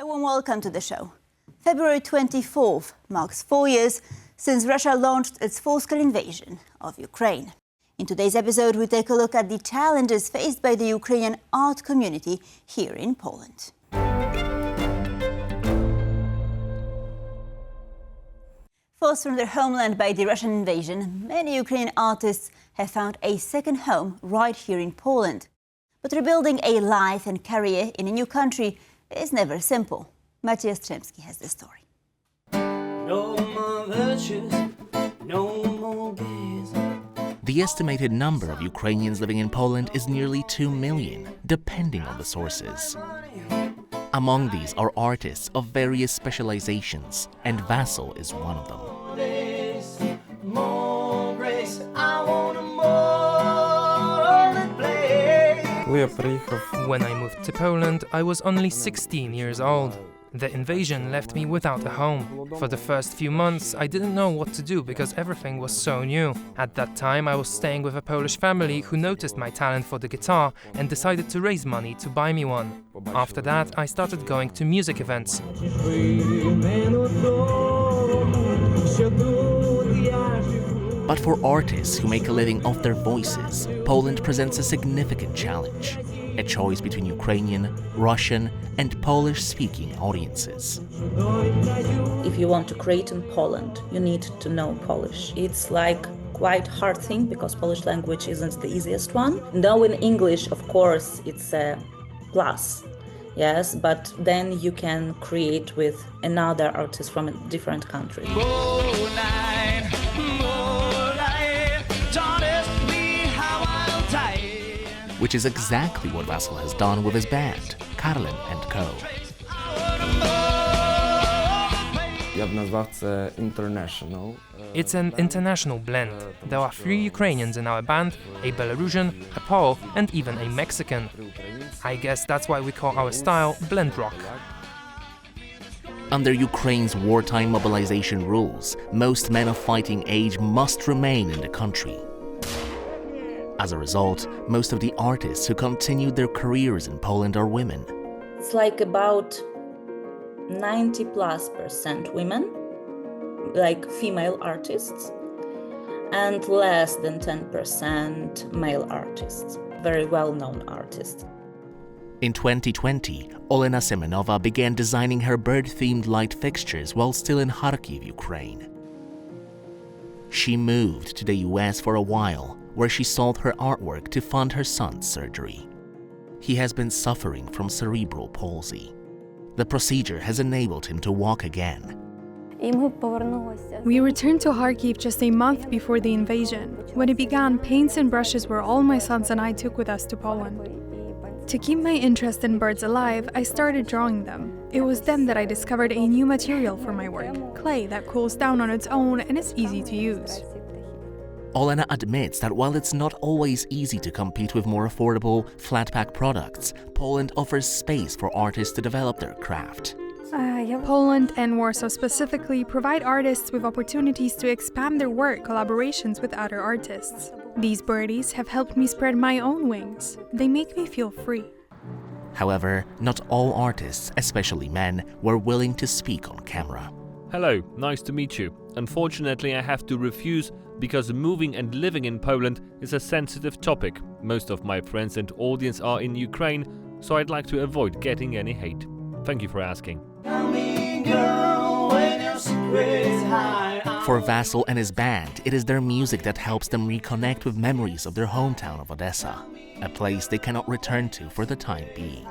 A warm welcome to the show. February 24th marks 4 years since Russia launched its full-scale invasion of Ukraine. In today's episode, we take a look at the challenges faced by the Ukrainian art community here in Poland. Forced from their homeland by the Russian invasion, many Ukrainian artists have found a second home right here in Poland. But rebuilding a life and career in a new country is never simple. Jastrzębski has the story. No more virtues, no more gays. The estimated number of Ukrainians living in Poland is nearly 2 million, depending on the sources. Among these are artists of various specializations, and Vasil is one of them. When I moved to Poland, I was only 16 years old. The invasion left me without a home. For the first few months, I didn't know what to do because everything was so new. At that time, I was staying with a Polish family who noticed my talent for the guitar and decided to raise money to buy me one. After that, I started going to music events. But for artists who make a living off their voices, Poland presents a significant challenge. A choice between Ukrainian, Russian, and Polish-speaking audiences. If you want to create in Poland, you need to know Polish. It's like quite hard thing because Polish language isn't the easiest one. Knowing English, of course, it's a plus. Yes, but then you can create with another artist from a different country. Which is exactly what Vasil has done with his band, Karlen and Co. It's an international blend. There are 3 Ukrainians in our band, a Belarusian, a Pole, and even a Mexican. I guess that's why we call our style blend rock. Under Ukraine's wartime mobilization rules, most men of fighting age must remain in the country. As a result, most of the artists who continued their careers in Poland are women. It's like about 90+% women, like female artists, and less than 10% male artists, very well-known artists. In 2020, Olena Semenova began designing her bird-themed light fixtures while still in Kharkiv, Ukraine. She moved to the US for a while, where she sold her artwork to fund her son's surgery. He has been suffering from cerebral palsy. The procedure has enabled him to walk again. We returned to Kharkiv just a month before the invasion. When it began, paints and brushes were all my sons and I took with us to Poland. To keep my interest in birds alive, I started drawing them. It was then that I discovered a new material for my work, clay that cools down on its own and is easy to use. Olena admits that while it's not always easy to compete with more affordable, flat-pack products, Poland offers space for artists to develop their craft. Poland and Warsaw specifically provide artists with opportunities to expand their work collaborations with other artists. These birdies have helped me spread my own wings. They make me feel free. However, not all artists, especially men, were willing to speak on camera. Hello, nice to meet you. Unfortunately, I have to refuse because moving and living in Poland is a sensitive topic. Most of my friends and audience are in Ukraine, so I'd like to avoid getting any hate. Thank you for asking. For Vasil and his band, it is their music that helps them reconnect with memories of their hometown of Odessa, a place they cannot return to for the time being.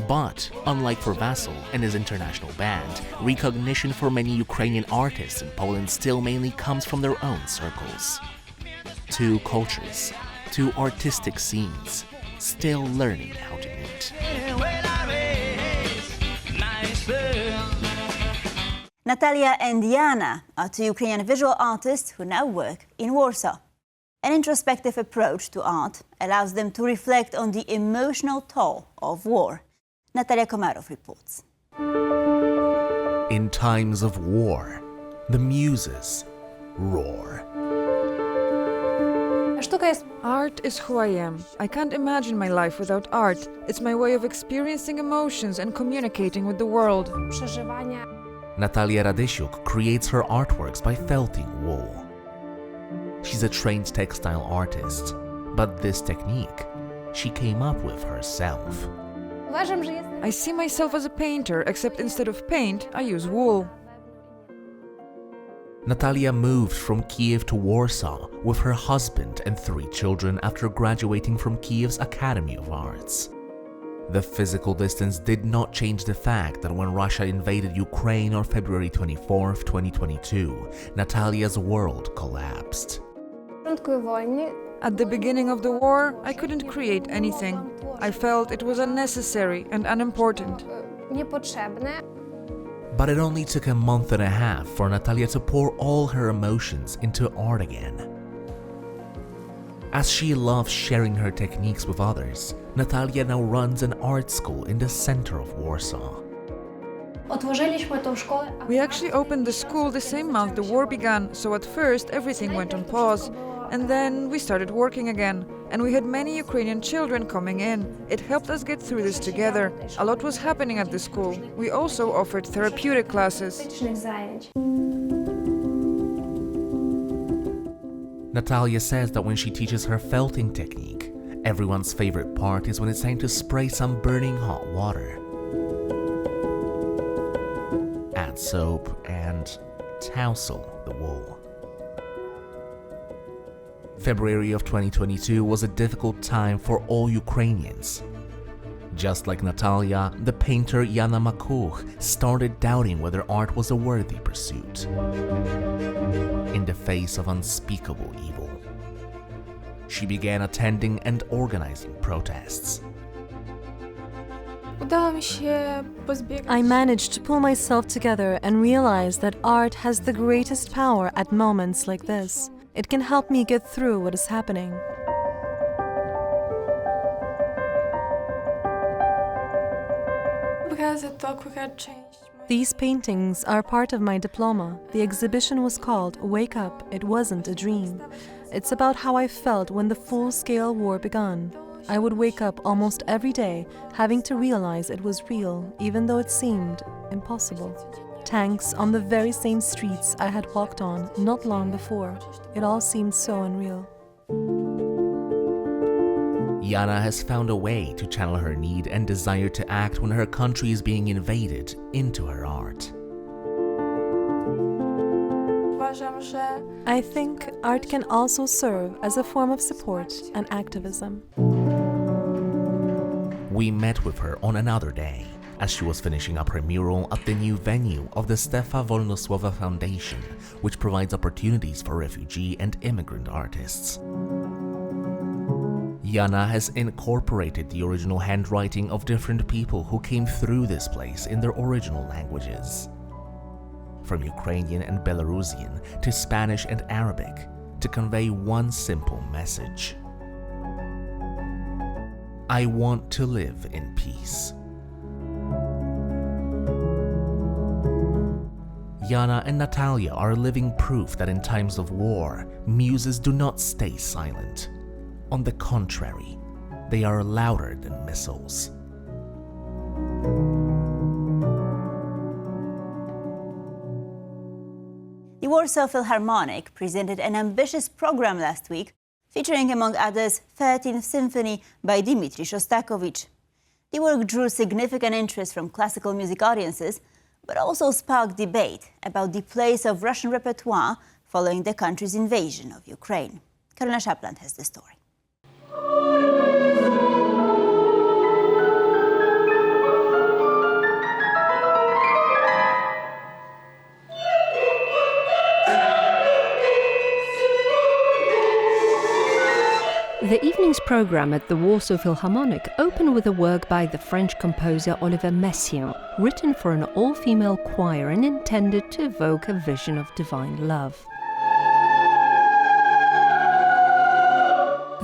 But, unlike for Vasil and his international band, recognition for many Ukrainian artists in Poland still mainly comes from their own circles. 2 cultures, 2 artistic scenes, still learning how to meet. Natalia and Diana are 2 Ukrainian visual artists who now work in Warsaw. An introspective approach to art allows them to reflect on the emotional toll of war. Natalia Komarov reports. In times of war, the muses roar. Art is who I am. I can't imagine my life without art. It's my way of experiencing emotions and communicating with the world. Natalia Radysiuk creates her artworks by felting wool. She's a trained textile artist, but this technique she came up with herself. I see myself as a painter, except instead of paint, I use wool. Natalia moved from Kiev to Warsaw with her husband and 3 children after graduating from Kiev's Academy of Arts. The physical distance did not change the fact that when Russia invaded Ukraine on February 24, 2022, Natalia's world collapsed. At the beginning of the war, I couldn't create anything. I felt it was unnecessary and unimportant. But it only took a month and a half for Natalia to pour all her emotions into art again. As she loves sharing her techniques with others, Natalia now runs an art school in the center of Warsaw. We actually opened the school the same month the war began, so at first everything went on pause. And then we started working again, and we had many Ukrainian children coming in. It helped us get through this together. A lot was happening at the school. We also offered therapeutic classes. Natalia says that when she teaches her felting technique, everyone's favorite part is when it's time to spray some burning hot water, add soap, and tousle the wool. February of 2022 was a difficult time for all Ukrainians. Just like Natalia, the painter Jana Makuch started doubting whether art was a worthy pursuit. In the face of unspeakable evil, she began attending and organizing protests. I managed to pull myself together and realize that art has the greatest power at moments like this. It can help me get through what is happening. These paintings are part of my diploma. The exhibition was called Wake Up, It Wasn't a Dream. It's about how I felt when the full-scale war began. I would wake up almost every day having to realize it was real, even though it seemed impossible. Tanks on the very same streets I had walked on not long before. It all seemed so unreal. Jana has found a way to channel her need and desire to act when her country is being invaded into her art. I think art can also serve as a form of support and activism. We met with her on another day, as she was finishing up her mural at the new venue of the Stefa Wolnosłowa Foundation, which provides opportunities for refugee and immigrant artists. Jana has incorporated the original handwriting of different people who came through this place in their original languages. From Ukrainian and Belarusian to Spanish and Arabic, to convey one simple message. I want to live in peace. Jana and Natalia are living proof that in times of war, muses do not stay silent. On the contrary, they are louder than missiles. The Warsaw Philharmonic presented an ambitious program last week, featuring among others 13th Symphony by Dmitri Shostakovich. The work drew significant interest from classical music audiences, but also sparked debate about the place of Russian repertoire following the country's invasion of Ukraine. Karolina Szapland has the story. The evening's programme at the Warsaw Philharmonic opened with a work by the French composer Olivier Messiaen, written for an all-female choir and intended to evoke a vision of divine love.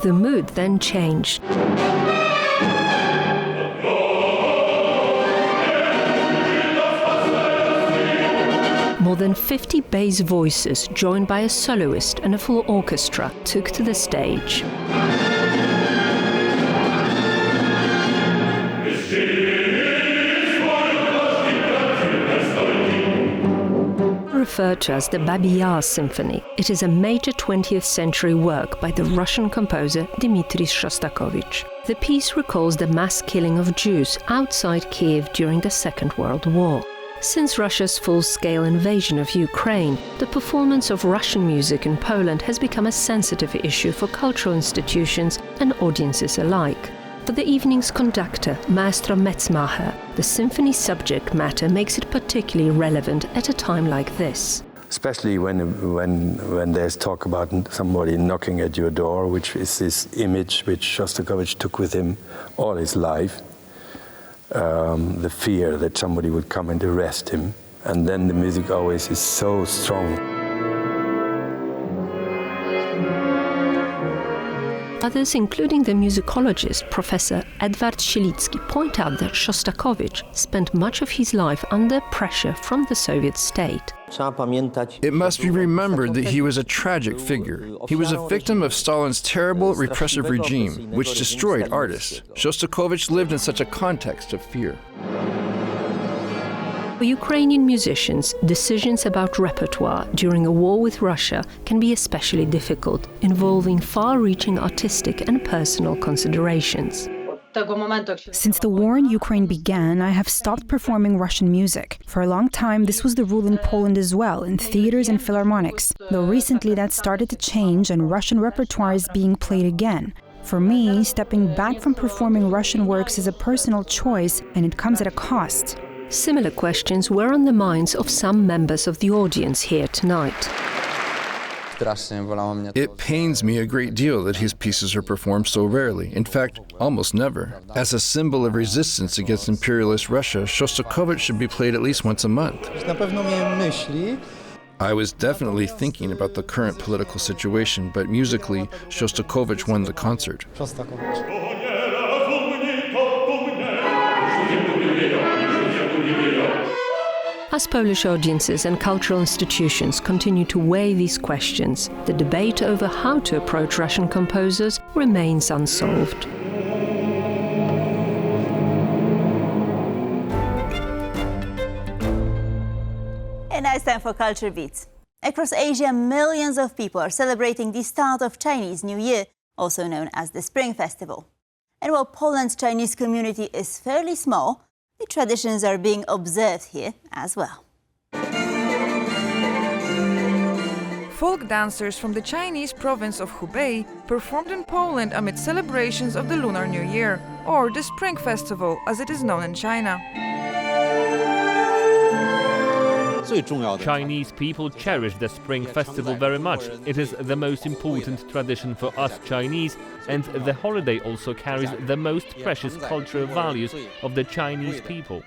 The mood then changed. more than 50 bass voices, joined by a soloist and a full orchestra, took to the stage. Referred to as the Babi Yar Symphony, it is a major 20th century work by the Russian composer Dmitri Shostakovich. The piece recalls the mass killing of Jews outside Kiev during the Second World War. Since Russia's full-scale invasion of Ukraine, the performance of Russian music in Poland has become a sensitive issue for cultural institutions and audiences alike. For the evening's conductor, Maestro Metzmacher, the symphony's subject matter makes it particularly relevant at a time like this. Especially when there's talk about somebody knocking at your door, which is this image which Shostakovich took with him all his life. The fear that somebody would come and arrest him. And then the music always is so strong. Others, including the musicologist Professor Edward Sielicki, point out that Shostakovich spent much of his life under pressure from the Soviet state. It must be remembered that he was a tragic figure. He was a victim of Stalin's terrible repressive regime, which destroyed artists. Shostakovich lived in such a context of fear. For Ukrainian musicians, decisions about repertoire during a war with Russia can be especially difficult, involving far-reaching artistic and personal considerations. Since the war in Ukraine began, I have stopped performing Russian music. For a long time, this was the rule in Poland as well, in theaters and philharmonics, though recently that started to change and Russian repertoire is being played again. For me, stepping back from performing Russian works is a personal choice, and it comes at a cost. Similar questions were on the minds of some members of the audience here tonight. It pains me a great deal that his pieces are performed so rarely, in fact, almost never. As a symbol of resistance against imperialist Russia, Shostakovich should be played at least once a month. I was definitely thinking about the current political situation, but musically, Shostakovich won the concert. As Polish audiences and cultural institutions continue to weigh these questions, the debate over how to approach Russian composers remains unsolved. And now it's time for Culture Beats. Across Asia, millions of people are celebrating the start of Chinese New Year, also known as the Spring Festival. And while Poland's Chinese community is fairly small, the traditions are being observed here as well. Folk dancers from the Chinese province of Hubei performed in Poland amid celebrations of the Lunar New Year, or the Spring Festival as it is known in China. Chinese people cherish the Spring Festival very much. It is the most important tradition for us Chinese, and the holiday also carries the most precious cultural values of the Chinese people.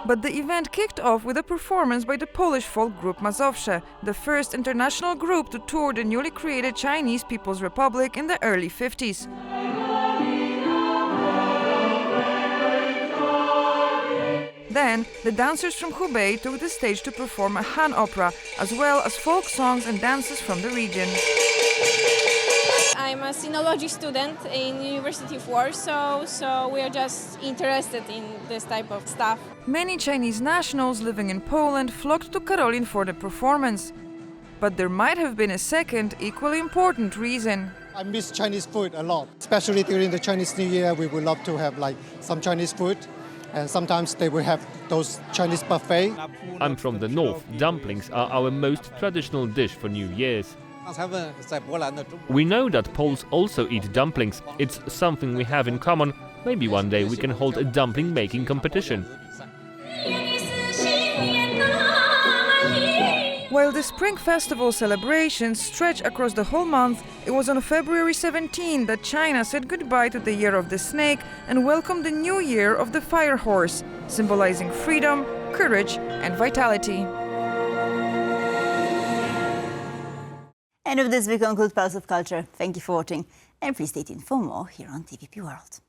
But the event kicked off with a performance by the Polish folk group Mazowsze, the first international group to tour the newly created Chinese People's Republic in the early 50s. Then, the dancers from Hubei took the stage to perform a Han opera, as well as folk songs and dances from the region. I'm a sinology student in University of Warsaw, so we are just interested in this type of stuff. Many Chinese nationals living in Poland flocked to Karolin for the performance. But there might have been a second, equally important reason. I miss Chinese food a lot, especially during the Chinese New Year. We would love to have some Chinese food. And sometimes they will have those Chinese buffet. I'm from the north. Dumplings are our most traditional dish for New Year's. We know that Poles also eat dumplings. It's something we have in common. Maybe one day we can hold a dumpling making competition. While the Spring Festival celebrations stretch across the whole month, it was on February 17 that China said goodbye to the Year of the Snake and welcomed the New Year of the Fire Horse, symbolizing freedom, courage and vitality. And with this we conclude Pulse of Culture. Thank you for watching, and please stay tuned for more here on TVP World.